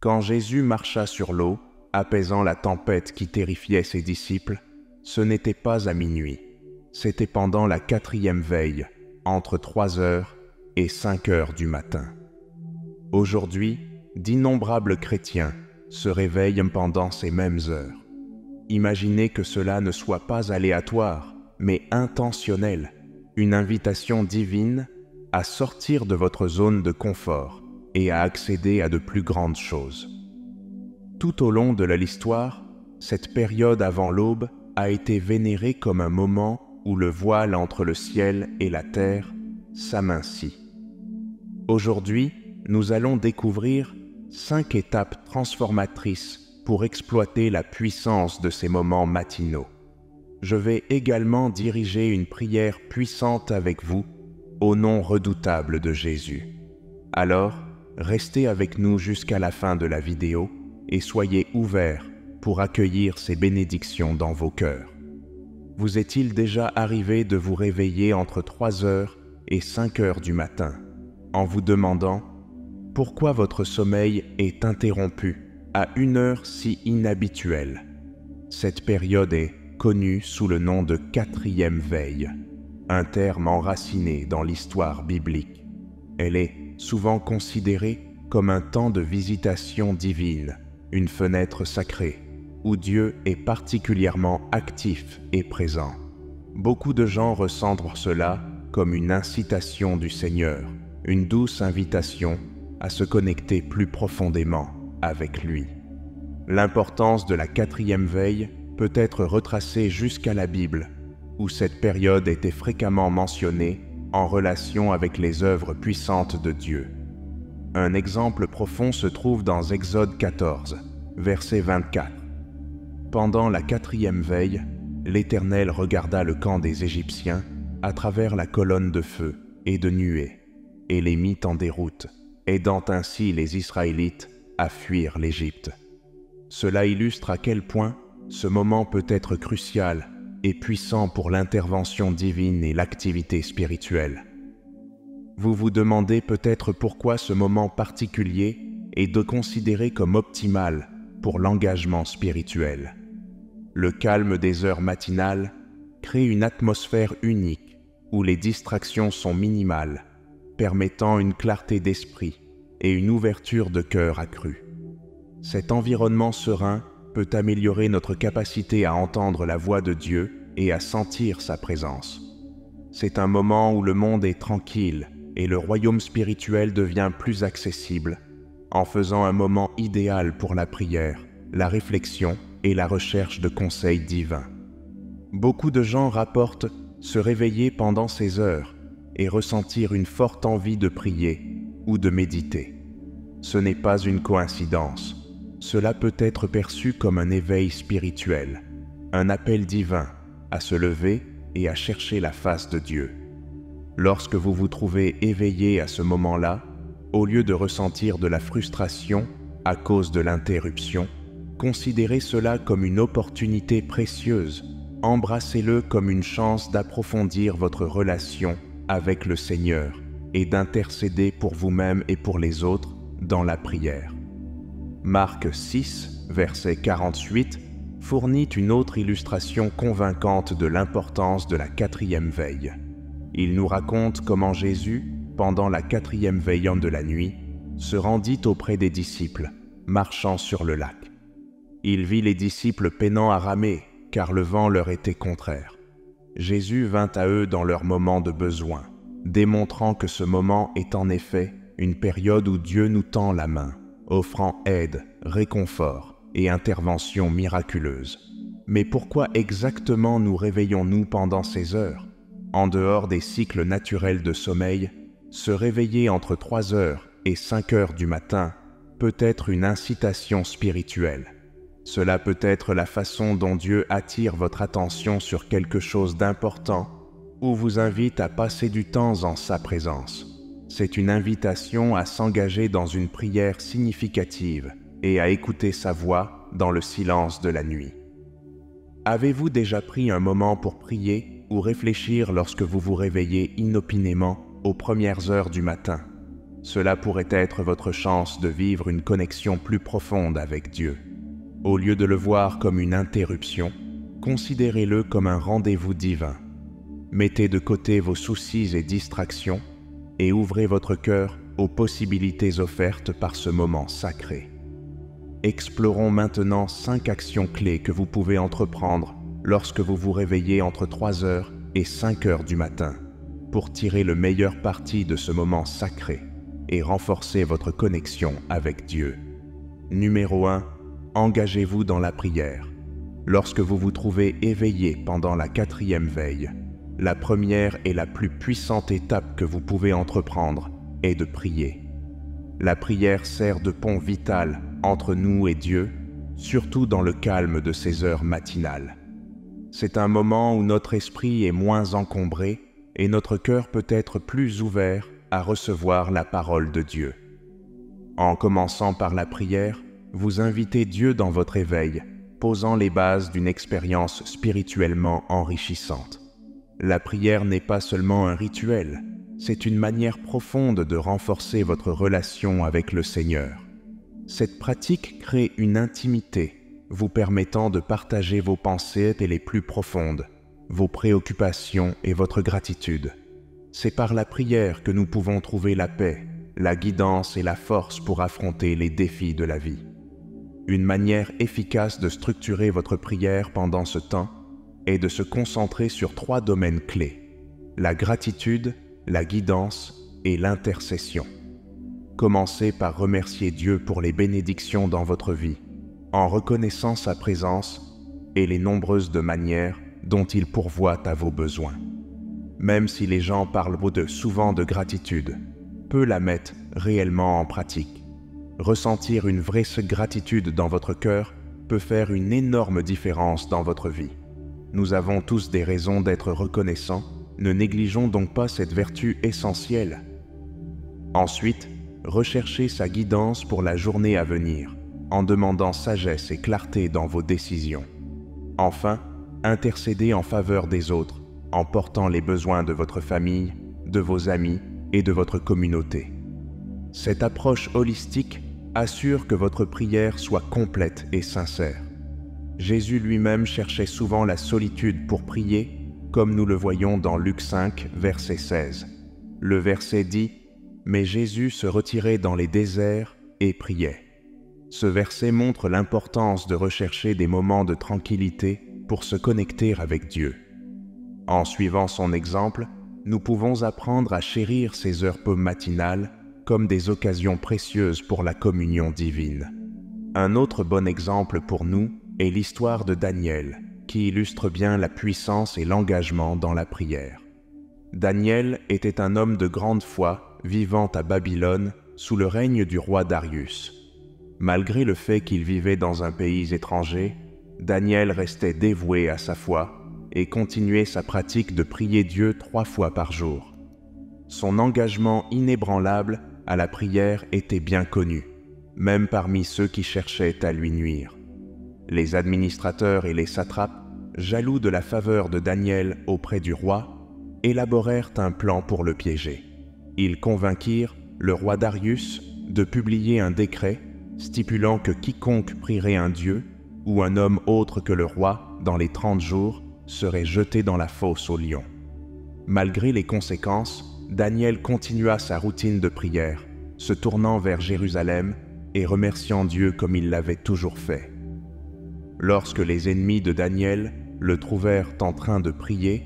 Quand Jésus marcha sur l'eau, apaisant la tempête qui terrifiait ses disciples, ce n'était pas à minuit, c'était pendant la 4e veille, entre 3 heures et 5 heures du matin. Aujourd'hui, d'innombrables chrétiens se réveillent pendant ces mêmes heures. Imaginez que cela ne soit pas aléatoire, mais intentionnel, une invitation divine à sortir de votre zone de confort et à accéder à de plus grandes choses. Tout au long de l'histoire, cette période avant l'aube a été vénérée comme un moment où le voile entre le ciel et la terre s'amincit. Aujourd'hui, nous allons découvrir 5 étapes transformatrices pour exploiter la puissance de ces moments matinaux. Je vais également diriger une prière puissante avec vous au nom redoutable de Jésus. Alors, restez avec nous jusqu'à la fin de la vidéo et soyez ouverts pour accueillir ces bénédictions dans vos cœurs. Vous est-il déjà arrivé de vous réveiller entre 3 heures et 5 heures du matin en vous demandant pourquoi votre sommeil est interrompu à une heure si inhabituelle? Cette période est connue sous le nom de 4e veille, un terme enraciné dans l'histoire biblique. Elle est souvent considérée comme un temps de visitation divine, une fenêtre sacrée, où Dieu est particulièrement actif et présent. Beaucoup de gens ressentent cela comme une incitation du Seigneur, une douce invitation à se connecter plus profondément avec lui. L'importance de la 4e veille peut être retracée jusqu'à la Bible, où cette période était fréquemment mentionnée en relation avec les œuvres puissantes de Dieu. Un exemple profond se trouve dans Exode 14, verset 24. Pendant la 4e veille, l'Éternel regarda le camp des Égyptiens à travers la colonne de feu et de nuée, et les mit en déroute, aidant ainsi les Israélites à fuir l'Égypte. Cela illustre à quel point ce moment peut être crucial et puissant pour l'intervention divine et l'activité spirituelle. Vous vous demandez peut-être pourquoi ce moment particulier est considéré comme optimal pour l'engagement spirituel. Le calme des heures matinales crée une atmosphère unique où les distractions sont minimales, permettant une clarté d'esprit et une ouverture de cœur accrue. Cet environnement serein peut améliorer notre capacité à entendre la voix de Dieu et à sentir sa présence. C'est un moment où le monde est tranquille et le royaume spirituel devient plus accessible, en faisant un moment idéal pour la prière, la réflexion et la recherche de conseils divins. Beaucoup de gens rapportent se réveiller pendant ces heures et ressentir une forte envie de prier ou de méditer. Ce n'est pas une coïncidence. Cela peut être perçu comme un éveil spirituel, un appel divin à se lever et à chercher la face de Dieu. Lorsque vous vous trouvez éveillé à ce moment-là, au lieu de ressentir de la frustration à cause de l'interruption, considérez cela comme une opportunité précieuse. Embrassez-le comme une chance d'approfondir votre relation avec le Seigneur et d'intercéder pour vous-même et pour les autres dans la prière. Marc 6, verset 48, fournit une autre illustration convaincante de l'importance de la 4e veille. Il nous raconte comment Jésus, pendant la 4e veille de la nuit, se rendit auprès des disciples, marchant sur le lac. Il vit les disciples peinant à ramer, car le vent leur était contraire. Jésus vint à eux dans leur moment de besoin, démontrant que ce moment est en effet une période où Dieu nous tend la main, offrant aide, réconfort et intervention miraculeuse. Mais pourquoi exactement nous réveillons-nous pendant ces heures? En dehors des cycles naturels de sommeil, se réveiller entre 3 heures et 5 heures du matin peut être une incitation spirituelle. Cela peut être la façon dont Dieu attire votre attention sur quelque chose d'important ou vous invite à passer du temps en sa présence. C'est une invitation à s'engager dans une prière significative et à écouter sa voix dans le silence de la nuit. Avez-vous déjà pris un moment pour prier ou réfléchir lorsque vous vous réveillez inopinément aux premières heures du matin? Cela pourrait être votre chance de vivre une connexion plus profonde avec Dieu. Au lieu de le voir comme une interruption, considérez-le comme un rendez-vous divin. Mettez de côté vos soucis et distractions et ouvrez votre cœur aux possibilités offertes par ce moment sacré. Explorons maintenant 5 actions clés que vous pouvez entreprendre lorsque vous vous réveillez entre 3h et 5h du matin pour tirer le meilleur parti de ce moment sacré et renforcer votre connexion avec Dieu. Numéro 1. Engagez-vous dans la prière. Lorsque vous vous trouvez éveillé pendant la 4e veille, la première et la plus puissante étape que vous pouvez entreprendre est de prier. La prière sert de pont vital entre nous et Dieu, surtout dans le calme de ces heures matinales. C'est un moment où notre esprit est moins encombré et notre cœur peut être plus ouvert à recevoir la parole de Dieu. En commençant par la prière, vous invitez Dieu dans votre éveil, posant les bases d'une expérience spirituellement enrichissante. La prière n'est pas seulement un rituel, c'est une manière profonde de renforcer votre relation avec le Seigneur. Cette pratique crée une intimité, vous permettant de partager vos pensées les plus profondes, vos préoccupations et votre gratitude. C'est par la prière que nous pouvons trouver la paix, la guidance et la force pour affronter les défis de la vie. Une manière efficace de structurer votre prière pendant ce temps est de se concentrer sur 3 domaines clés: la gratitude, la guidance et l'intercession. Commencez par remercier Dieu pour les bénédictions dans votre vie, en reconnaissant sa présence et les nombreuses manières dont il pourvoit à vos besoins. Même si les gens parlent souvent de gratitude, peu la mettent réellement en pratique. Ressentir une vraie gratitude dans votre cœur peut faire une énorme différence dans votre vie. Nous avons tous des raisons d'être reconnaissants, ne négligeons donc pas cette vertu essentielle. Ensuite, recherchez sa guidance pour la journée à venir, en demandant sagesse et clarté dans vos décisions. Enfin, intercédez en faveur des autres, en portant les besoins de votre famille, de vos amis et de votre communauté. Cette approche holistique assure que votre prière soit complète et sincère. Jésus lui-même cherchait souvent la solitude pour prier, comme nous le voyons dans Luc 5, verset 16. Le verset dit « Mais Jésus se retirait dans les déserts et priait ». Ce verset montre l'importance de rechercher des moments de tranquillité pour se connecter avec Dieu. En suivant son exemple, nous pouvons apprendre à chérir ces heures matinales comme des occasions précieuses pour la communion divine. Un autre bon exemple pour nous est l'histoire de Daniel, qui illustre bien la puissance et l'engagement dans la prière. Daniel était un homme de grande foi vivant à Babylone sous le règne du roi Darius. Malgré le fait qu'il vivait dans un pays étranger, Daniel restait dévoué à sa foi et continuait sa pratique de prier Dieu 3 fois par jour. Son engagement inébranlable à la prière était bien connu, même parmi ceux qui cherchaient à lui nuire. Les administrateurs et les satrapes, jaloux de la faveur de Daniel auprès du roi, élaborèrent un plan pour le piéger. Ils convainquirent le roi Darius de publier un décret stipulant que quiconque prierait un dieu ou un homme autre que le roi dans les 30 jours serait jeté dans la fosse aux lions. Malgré les conséquences, Daniel continua sa routine de prière, se tournant vers Jérusalem et remerciant Dieu comme il l'avait toujours fait. Lorsque les ennemis de Daniel le trouvèrent en train de prier,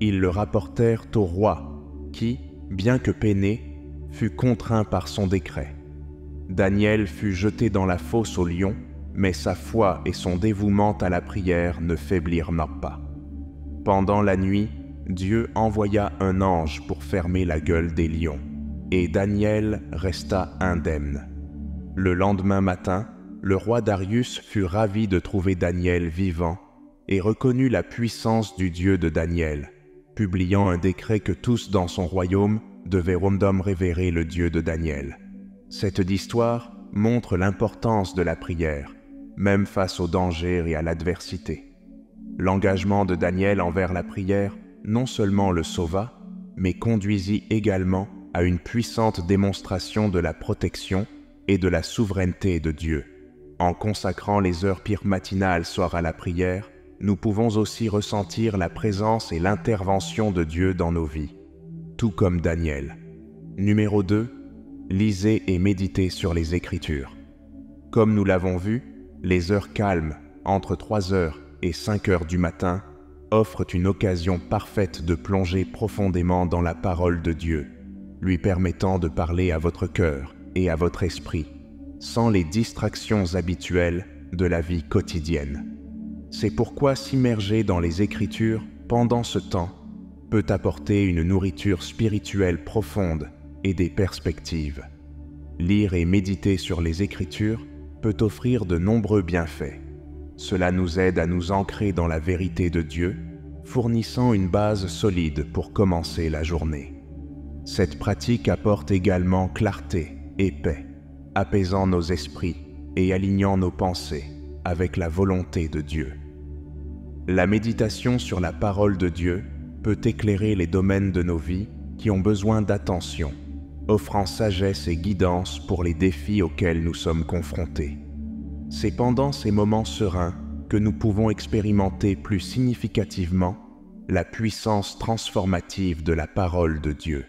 ils le rapportèrent au roi, qui, bien que peiné, fut contraint par son décret. Daniel fut jeté dans la fosse aux lions, mais sa foi et son dévouement à la prière ne faiblirent pas. Pendant la nuit, Dieu envoya un ange pour fermer la gueule des lions, et Daniel resta indemne. Le lendemain matin, le roi Darius fut ravi de trouver Daniel vivant et reconnut la puissance du Dieu de Daniel, publiant un décret que tous dans son royaume devaient révérer le Dieu de Daniel. Cette histoire montre l'importance de la prière, même face aux dangers et à l'adversité. L'engagement de Daniel envers la prière non seulement le sauva, mais conduisit également à une puissante démonstration de la protection et de la souveraineté de Dieu. En consacrant les heures pires matinales soir à la prière, nous pouvons aussi ressentir la présence et l'intervention de Dieu dans nos vies, tout comme Daniel. Numéro 2, lisez et méditez sur les Écritures. Comme nous l'avons vu, les heures calmes, entre 3 heures et 5 heures du matin, offrent une occasion parfaite de plonger profondément dans la parole de Dieu, lui permettant de parler à votre cœur et à votre esprit, sans les distractions habituelles de la vie quotidienne. C'est pourquoi s'immerger dans les Écritures pendant ce temps peut apporter une nourriture spirituelle profonde et des perspectives. Lire et méditer sur les Écritures peut offrir de nombreux bienfaits. Cela nous aide à nous ancrer dans la vérité de Dieu, fournissant une base solide pour commencer la journée. Cette pratique apporte également clarté et paix, apaisant nos esprits et alignant nos pensées avec la volonté de Dieu. La méditation sur la parole de Dieu peut éclairer les domaines de nos vies qui ont besoin d'attention, offrant sagesse et guidance pour les défis auxquels nous sommes confrontés. C'est pendant ces moments sereins que nous pouvons expérimenter plus significativement la puissance transformative de la parole de Dieu.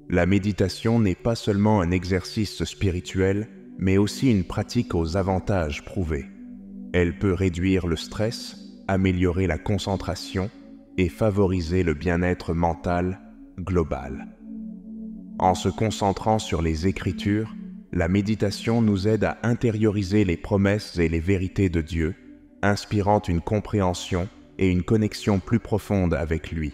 La méditation n'est pas seulement un exercice spirituel, mais aussi une pratique aux avantages prouvés. Elle peut réduire le stress, améliorer la concentration et favoriser le bien-être mental global. En se concentrant sur les Écritures, la méditation nous aide à intérioriser les promesses et les vérités de Dieu, inspirant une compréhension et une connexion plus profonde avec lui.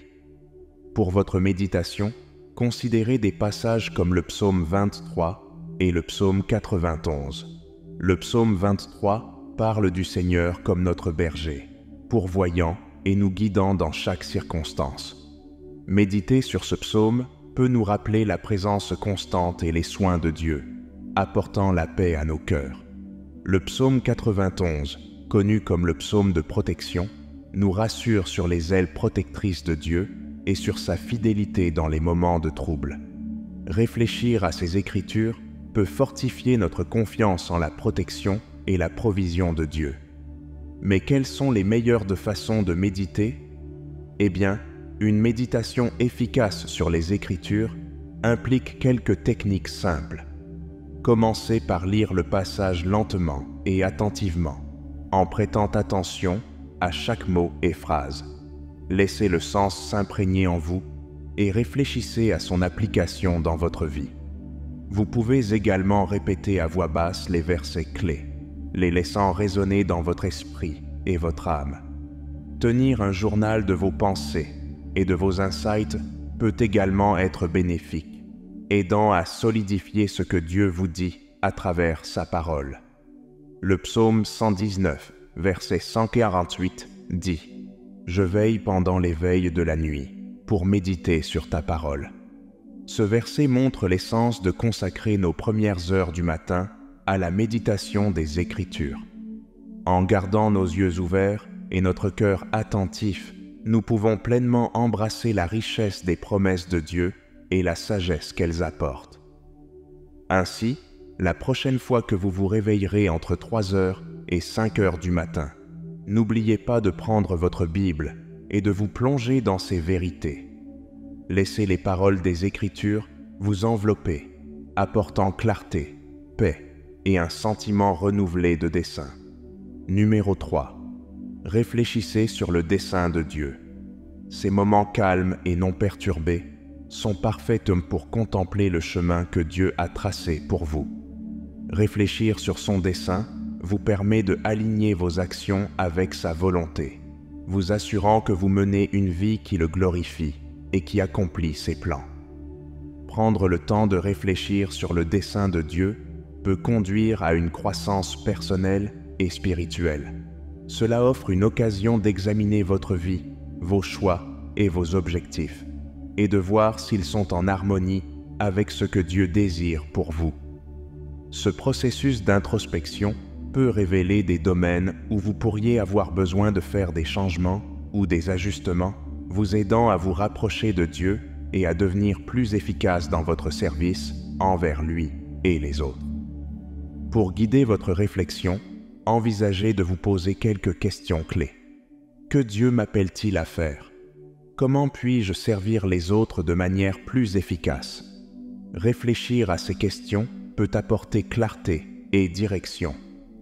Pour votre méditation, considérez des passages comme le psaume 23 et le psaume 91. Le psaume 23 parle du Seigneur comme notre berger, pourvoyant et nous guidant dans chaque circonstance. Méditer sur ce psaume peut nous rappeler la présence constante et les soins de Dieu, apportant la paix à nos cœurs. Le psaume 91, connu comme le psaume de protection, nous rassure sur les ailes protectrices de Dieu et sur sa fidélité dans les moments de trouble. Réfléchir à ces Écritures peut fortifier notre confiance en la protection et la provision de Dieu. Mais quelles sont les meilleures façons de méditer? Eh bien, une méditation efficace sur les Écritures implique quelques techniques simples. Commencez par lire le passage lentement et attentivement, en prêtant attention à chaque mot et phrase. Laissez le sens s'imprégner en vous et réfléchissez à son application dans votre vie. Vous pouvez également répéter à voix basse les versets clés, les laissant résonner dans votre esprit et votre âme. Tenir un journal de vos pensées et de vos insights peut également être bénéfique, aidant à solidifier ce que Dieu vous dit à travers sa parole. Le psaume 119, verset 148 dit « Je veille pendant les veilles de la nuit pour méditer sur ta parole ». Ce verset montre l'essence de consacrer nos premières heures du matin à la méditation des Écritures. En gardant nos yeux ouverts et notre cœur attentif, nous pouvons pleinement embrasser la richesse des promesses de Dieu et la sagesse qu'elles apportent. Ainsi, la prochaine fois que vous vous réveillerez entre 3 heures et 5 heures du matin, n'oubliez pas de prendre votre Bible et de vous plonger dans ses vérités. Laissez les paroles des Écritures vous envelopper, apportant clarté, paix et un sentiment renouvelé de dessein. Numéro 3. Réfléchissez sur le dessein de Dieu. Ces moments calmes et non perturbés sont parfaits pour contempler le chemin que Dieu a tracé pour vous. Réfléchir sur son dessein vous permet de aligner vos actions avec sa volonté, vous assurant que vous menez une vie qui le glorifie et qui accomplit ses plans. Prendre le temps de réfléchir sur le dessein de Dieu peut conduire à une croissance personnelle et spirituelle. Cela offre une occasion d'examiner votre vie, vos choix et vos objectifs, et de voir s'ils sont en harmonie avec ce que Dieu désire pour vous. Ce processus d'introspection peut révéler des domaines où vous pourriez avoir besoin de faire des changements ou des ajustements, vous aidant à vous rapprocher de Dieu et à devenir plus efficace dans votre service envers lui et les autres. Pour guider votre réflexion, envisagez de vous poser quelques questions clés. Que Dieu m'appelle-t-il à faire? Comment puis-je servir les autres de manière plus efficace? Réfléchir à ces questions peut apporter clarté et direction,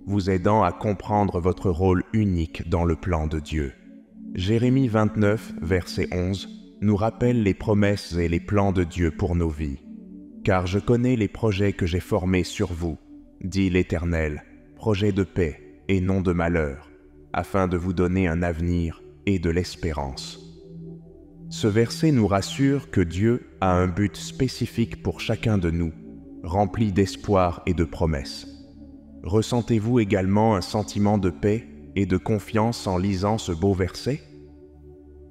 vous aidant à comprendre votre rôle unique dans le plan de Dieu. Jérémie 29, verset 11, nous rappelle les promesses et les plans de Dieu pour nos vies. « Car je connais les projets que j'ai formés sur vous, dit l'Éternel, projets de paix et non de malheur, afin de vous donner un avenir et de l'espérance. » Ce verset nous rassure que Dieu a un but spécifique pour chacun de nous, rempli d'espoir et de promesses. Ressentez-vous également un sentiment de paix et de confiance en lisant ce beau verset?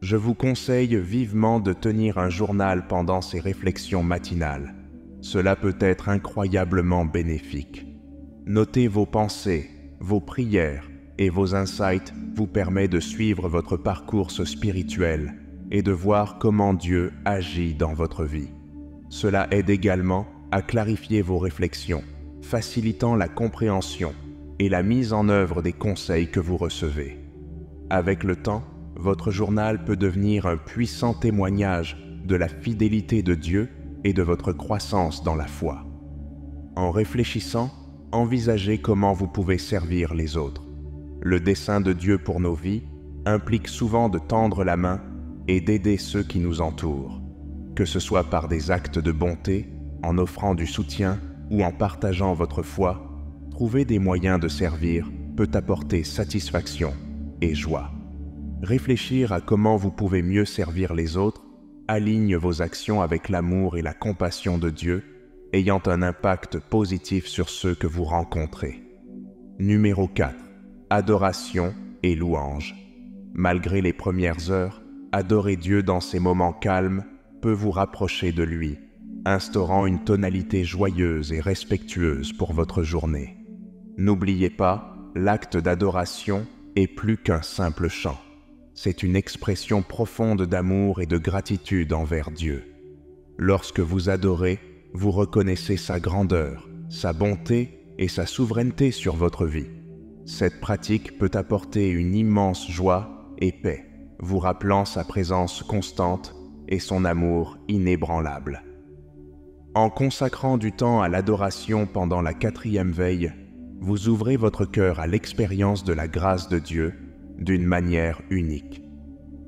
Je vous conseille vivement de tenir un journal pendant ces réflexions matinales. Cela peut être incroyablement bénéfique. Noter vos pensées, vos prières et vos insights vous permet de suivre votre parcours spirituel et de voir comment Dieu agit dans votre vie. Cela aide également à clarifier vos réflexions, facilitant la compréhension et la mise en œuvre des conseils que vous recevez. Avec le temps, votre journal peut devenir un puissant témoignage de la fidélité de Dieu et de votre croissance dans la foi. En réfléchissant, envisagez comment vous pouvez servir les autres. Le dessein de Dieu pour nos vies implique souvent de tendre la main et d'aider ceux qui nous entourent, que ce soit par des actes de bonté, en offrant du soutien ou en partageant votre foi. Trouver des moyens de servir peut apporter satisfaction et joie. Réfléchir à comment vous pouvez mieux servir les autres aligne vos actions avec l'amour et la compassion de Dieu, ayant un impact positif sur ceux que vous rencontrez. Numéro 4. Adoration et louange. Malgré les premières heures, adorer Dieu dans ces moments calmes peut vous rapprocher de lui, instaurant une tonalité joyeuse et respectueuse pour votre journée. N'oubliez pas, l'acte d'adoration est plus qu'un simple chant. C'est une expression profonde d'amour et de gratitude envers Dieu. Lorsque vous adorez, vous reconnaissez sa grandeur, sa bonté et sa souveraineté sur votre vie. Cette pratique peut apporter une immense joie et paix, vous rappelant sa présence constante et son amour inébranlable. En consacrant du temps à l'adoration pendant la 4e veille, vous ouvrez votre cœur à l'expérience de la grâce de Dieu d'une manière unique.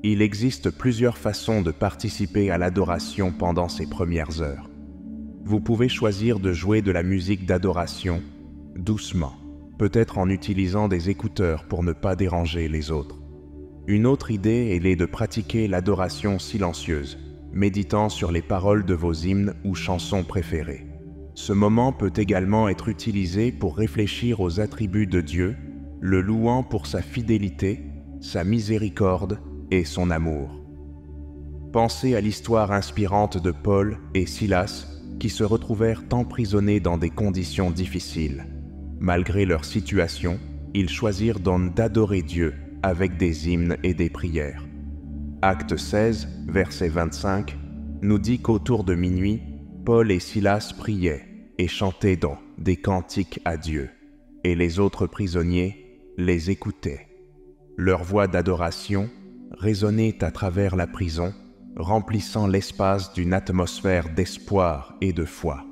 Il existe plusieurs façons de participer à l'adoration pendant ces premières heures. Vous pouvez choisir de jouer de la musique d'adoration doucement, peut-être en utilisant des écouteurs pour ne pas déranger les autres. Une autre idée est de pratiquer l'adoration silencieuse, méditant sur les paroles de vos hymnes ou chansons préférées. Ce moment peut également être utilisé pour réfléchir aux attributs de Dieu, le louant pour sa fidélité, sa miséricorde et son amour. Pensez à l'histoire inspirante de Paul et Silas qui se retrouvèrent emprisonnés dans des conditions difficiles. Malgré leur situation, ils choisirent donc d'adorer Dieu avec des hymnes et des prières. Acte 16, verset 25, nous dit qu'autour de minuit, Paul et Silas priaient et chantaient donc des cantiques à Dieu, et les autres prisonniers les écoutaient. Leur voix d'adoration résonnait à travers la prison, remplissant l'espace d'une atmosphère d'espoir et de foi.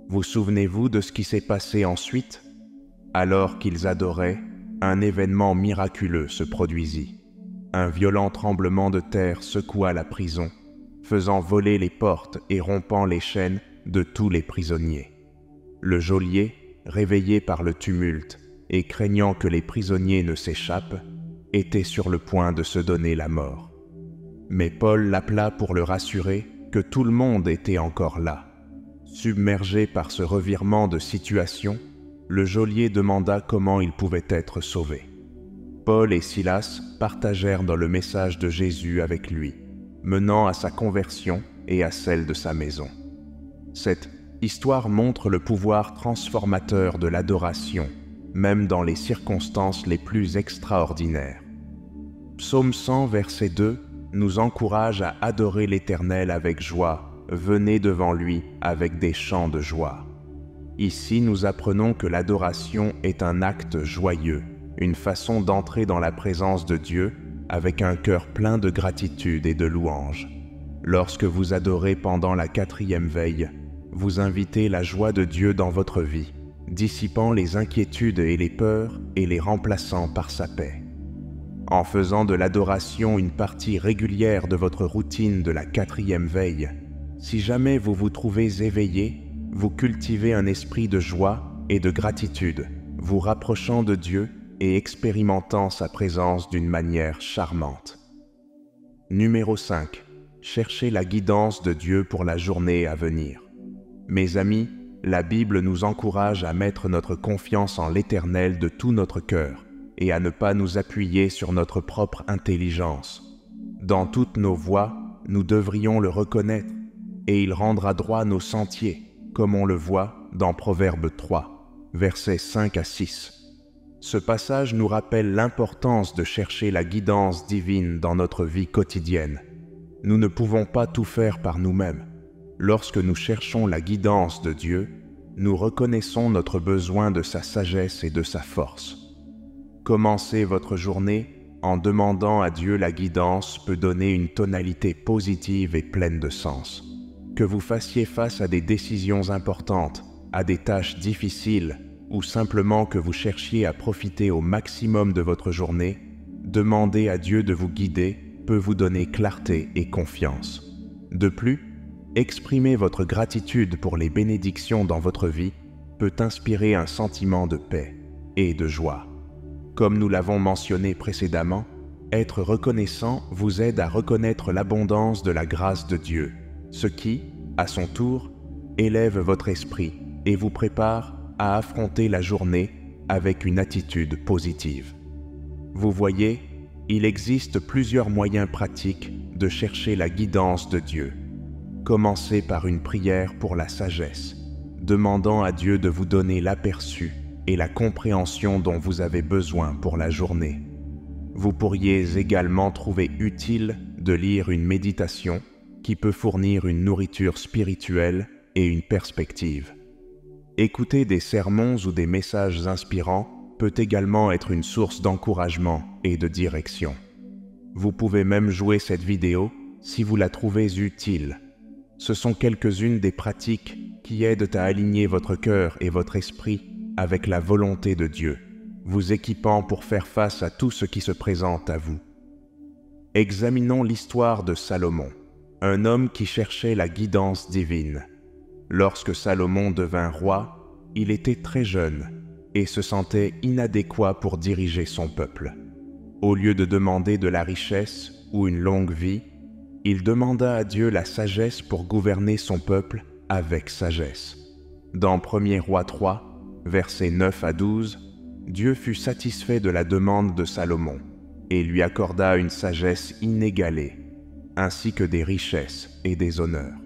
Vous souvenez-vous de ce qui s'est passé ensuite? Alors qu'ils adoraient, un événement miraculeux se produisit. Un violent tremblement de terre secoua la prison, faisant voler les portes et rompant les chaînes de tous les prisonniers. Le geôlier, réveillé par le tumulte et craignant que les prisonniers ne s'échappent, était sur le point de se donner la mort. Mais Paul l'appela pour le rassurer que tout le monde était encore là. Submergé par ce revirement de situation, le geôlier demanda comment il pouvait être sauvé. Paul et Silas partagèrent dans le message de Jésus avec lui, menant à sa conversion et à celle de sa maison. Cette histoire montre le pouvoir transformateur de l'adoration, même dans les circonstances les plus extraordinaires. Psaume 100, verset 2, nous encourage à adorer l'Éternel avec joie. Venez devant lui avec des chants de joie. Ici, nous apprenons que l'adoration est un acte joyeux, une façon d'entrer dans la présence de Dieu avec un cœur plein de gratitude et de louange. Lorsque vous adorez pendant la 4e veille, vous invitez la joie de Dieu dans votre vie, dissipant les inquiétudes et les peurs et les remplaçant par sa paix. En faisant de l'adoration une partie régulière de votre routine de la 4e veille, si jamais vous vous trouvez éveillé, vous cultivez un esprit de joie et de gratitude, vous rapprochant de Dieu et expérimentant sa présence d'une manière charmante. Numéro 5. Cherchez la guidance de Dieu pour la journée à venir. Mes amis, la Bible nous encourage à mettre notre confiance en l'Éternel de tout notre cœur et à ne pas nous appuyer sur notre propre intelligence. Dans toutes nos voies, nous devrions le reconnaître et il rendra droit nos sentiers, comme on le voit dans Proverbe 3, versets 5 à 6. Ce passage nous rappelle l'importance de chercher la guidance divine dans notre vie quotidienne. Nous ne pouvons pas tout faire par nous-mêmes. Lorsque nous cherchons la guidance de Dieu, nous reconnaissons notre besoin de sa sagesse et de sa force. Commencer votre journée en demandant à Dieu la guidance peut donner une tonalité positive et pleine de sens. Que vous fassiez face à des décisions importantes, à des tâches difficiles, ou simplement que vous cherchiez à profiter au maximum de votre journée, demander à Dieu de vous guider peut vous donner clarté et confiance. De plus, exprimer votre gratitude pour les bénédictions dans votre vie peut inspirer un sentiment de paix et de joie. Comme nous l'avons mentionné précédemment, être reconnaissant vous aide à reconnaître l'abondance de la grâce de Dieu, ce qui, à son tour, élève votre esprit et vous prépare à affronter la journée avec une attitude positive. Vous voyez, il existe plusieurs moyens pratiques de chercher la guidance de Dieu. Commencez par une prière pour la sagesse, demandant à Dieu de vous donner l'aperçu et la compréhension dont vous avez besoin pour la journée. Vous pourriez également trouver utile de lire une méditation qui peut fournir une nourriture spirituelle et une perspective. Écouter des sermons ou des messages inspirants peut également être une source d'encouragement et de direction. Vous pouvez même jouer cette vidéo si vous la trouvez utile. Ce sont quelques-unes des pratiques qui aident à aligner votre cœur et votre esprit avec la volonté de Dieu, vous équipant pour faire face à tout ce qui se présente à vous. Examinons l'histoire de Salomon, un homme qui cherchait la guidance divine. Lorsque Salomon devint roi, il était très jeune et se sentait inadéquat pour diriger son peuple. Au lieu de demander de la richesse ou une longue vie, il demanda à Dieu la sagesse pour gouverner son peuple avec sagesse. Dans 1er Roi 3, versets 9 à 12, Dieu fut satisfait de la demande de Salomon et lui accorda une sagesse inégalée, ainsi que des richesses et des honneurs.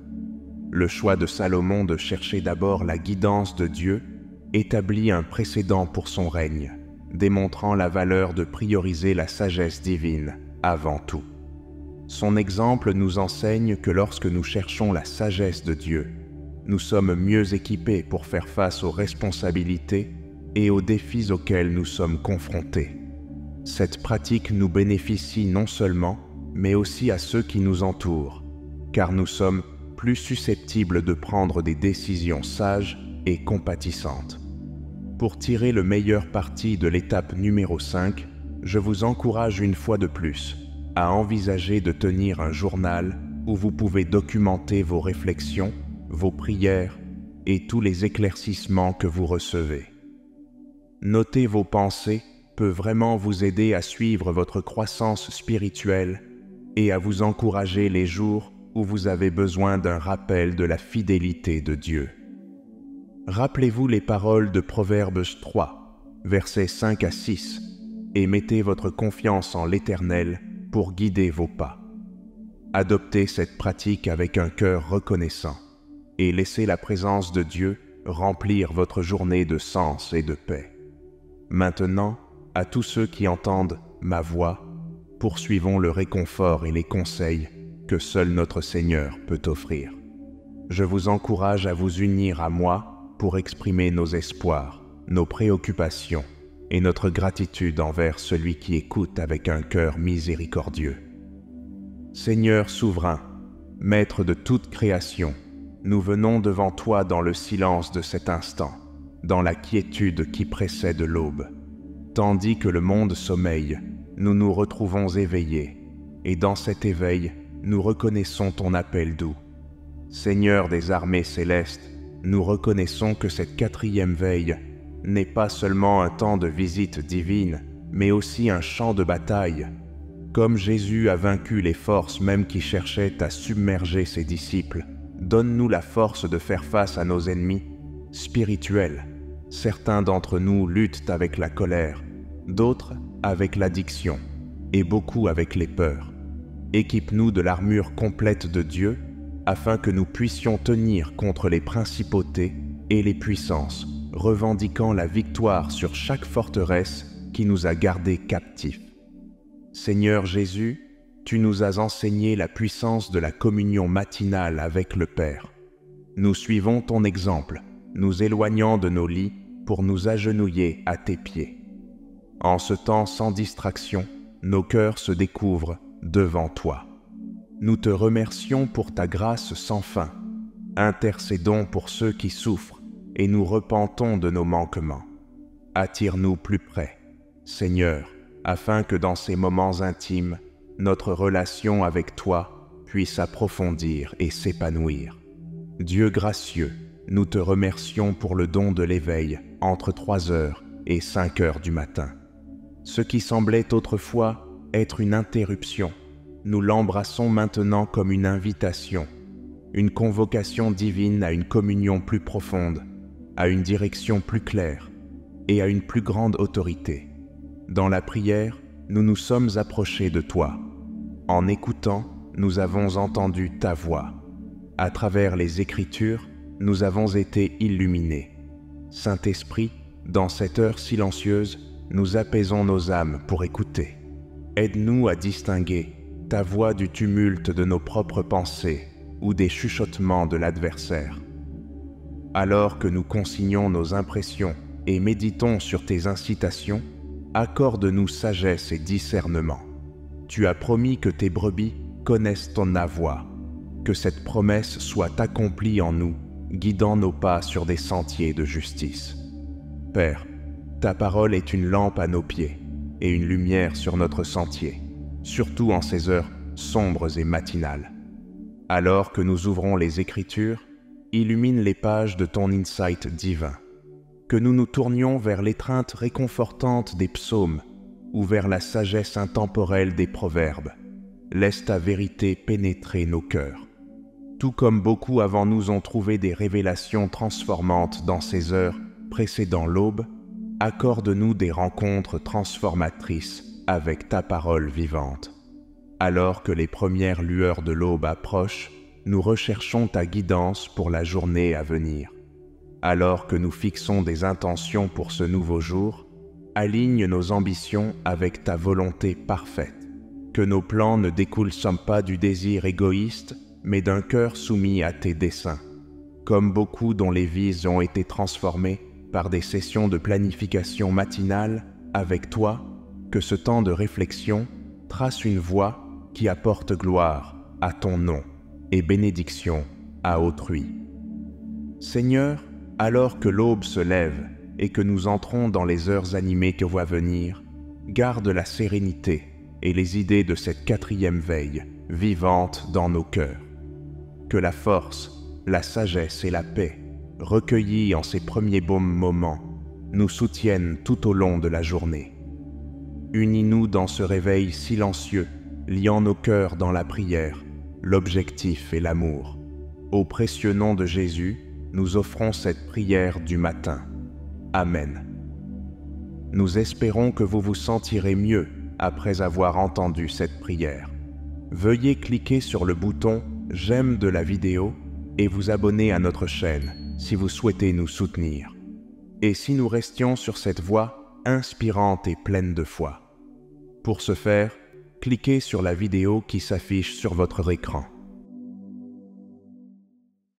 Le choix de Salomon de chercher d'abord la guidance de Dieu établit un précédent pour son règne, démontrant la valeur de prioriser la sagesse divine avant tout. Son exemple nous enseigne que lorsque nous cherchons la sagesse de Dieu, nous sommes mieux équipés pour faire face aux responsabilités et aux défis auxquels nous sommes confrontés. Cette pratique nous bénéficie non seulement, mais aussi à ceux qui nous entourent, car nous sommes plus susceptibles de prendre des décisions sages et compatissantes. Pour tirer le meilleur parti de l'étape numéro 5, je vous encourage une fois de plus à envisager de tenir un journal où vous pouvez documenter vos réflexions, vos prières et tous les éclaircissements que vous recevez. Noter vos pensées peut vraiment vous aider à suivre votre croissance spirituelle et à vous encourager les jours où vous avez besoin d'un rappel de la fidélité de Dieu. Rappelez-vous les paroles de Proverbes 3, versets 5 à 6, et mettez votre confiance en l'Éternel pour guider vos pas. Adoptez cette pratique avec un cœur reconnaissant et laissez la présence de Dieu remplir votre journée de sens et de paix. Maintenant, à tous ceux qui entendent ma voix, poursuivons le réconfort et les conseils que seul notre Seigneur peut offrir. Je vous encourage à vous unir à moi pour exprimer nos espoirs, nos préoccupations et notre gratitude envers celui qui écoute avec un cœur miséricordieux. Seigneur souverain, Maître de toute création, nous venons devant toi dans le silence de cet instant, dans la quiétude qui précède l'aube. Tandis que le monde sommeille, nous nous retrouvons éveillés, et dans cet éveil, nous reconnaissons ton appel doux. Seigneur des armées célestes, nous reconnaissons que cette 4e veille n'est pas seulement un temps de visite divine, mais aussi un champ de bataille. Comme Jésus a vaincu les forces même qui cherchaient à submerger ses disciples, donne-nous la force de faire face à nos ennemis spirituels. Certains d'entre nous luttent avec la colère, d'autres avec l'addiction, et beaucoup avec les peurs. Équipe-nous de l'armure complète de Dieu, afin que nous puissions tenir contre les principautés et les puissances, revendiquant la victoire sur chaque forteresse qui nous a gardés captifs. Seigneur Jésus, tu nous as enseigné la puissance de la communion matinale avec le Père. Nous suivons ton exemple, nous éloignant de nos lits pour nous agenouiller à tes pieds. En ce temps sans distraction, nos cœurs se découvrent devant toi. Nous te remercions pour ta grâce sans fin, intercédons pour ceux qui souffrent et nous repentons de nos manquements. Attire-nous plus près, Seigneur, afin que dans ces moments intimes, notre relation avec toi puisse approfondir et s'épanouir. Dieu gracieux, nous te remercions pour le don de l'éveil entre 3h et 5h du matin. Ce qui semblait autrefois être une interruption, nous l'embrassons maintenant comme une invitation, une convocation divine à une communion plus profonde, à une direction plus claire et à une plus grande autorité. Dans la prière, nous nous sommes approchés de toi. En écoutant, nous avons entendu ta voix. À travers les Écritures, nous avons été illuminés. Saint-Esprit, dans cette heure silencieuse, nous apaisons nos âmes pour écouter. Aide-nous à distinguer ta voix du tumulte de nos propres pensées ou des chuchotements de l'adversaire. Alors que nous consignons nos impressions et méditons sur tes incitations, accorde-nous sagesse et discernement. Tu as promis que tes brebis connaissent ton voix, que cette promesse soit accomplie en nous, guidant nos pas sur des sentiers de justice. Père, ta parole est une lampe à nos pieds et une lumière sur notre sentier, surtout en ces heures sombres et matinales. Alors que nous ouvrons les Écritures, illumine les pages de ton insight divin. Que nous nous tournions vers l'étreinte réconfortante des psaumes ou vers la sagesse intemporelle des proverbes. Laisse ta vérité pénétrer nos cœurs. Tout comme beaucoup avant nous ont trouvé des révélations transformantes dans ces heures précédant l'aube, accorde-nous des rencontres transformatrices avec ta parole vivante. Alors que les premières lueurs de l'aube approchent, nous recherchons ta guidance pour la journée à venir. Alors que nous fixons des intentions pour ce nouveau jour, aligne nos ambitions avec ta volonté parfaite. Que nos plans ne découlent pas du désir égoïste, mais d'un cœur soumis à tes desseins. Comme beaucoup dont les vies ont été transformées par des sessions de planification matinale, avec toi, que ce temps de réflexion trace une voie qui apporte gloire à ton nom et bénédiction à autrui. Seigneur, alors que l'aube se lève et que nous entrons dans les heures animées que voit venir, garde la sérénité et les idées de cette 4e veille vivantes dans nos cœurs. Que la force, la sagesse et la paix, recueillies en ces premiers baumes moments, nous soutiennent tout au long de la journée. Unis-nous dans ce réveil silencieux, liant nos cœurs dans la prière, l'objectif et l'amour. Au précieux nom de Jésus, nous offrons cette prière du matin. Amen. Nous espérons que vous vous sentirez mieux après avoir entendu cette prière. Veuillez cliquer sur le bouton « J'aime » de la vidéo et vous abonner à notre chaîne si vous souhaitez nous soutenir. Et si nous restions sur cette voie inspirante et pleine de foi. Pour ce faire, cliquez sur la vidéo qui s'affiche sur votre écran.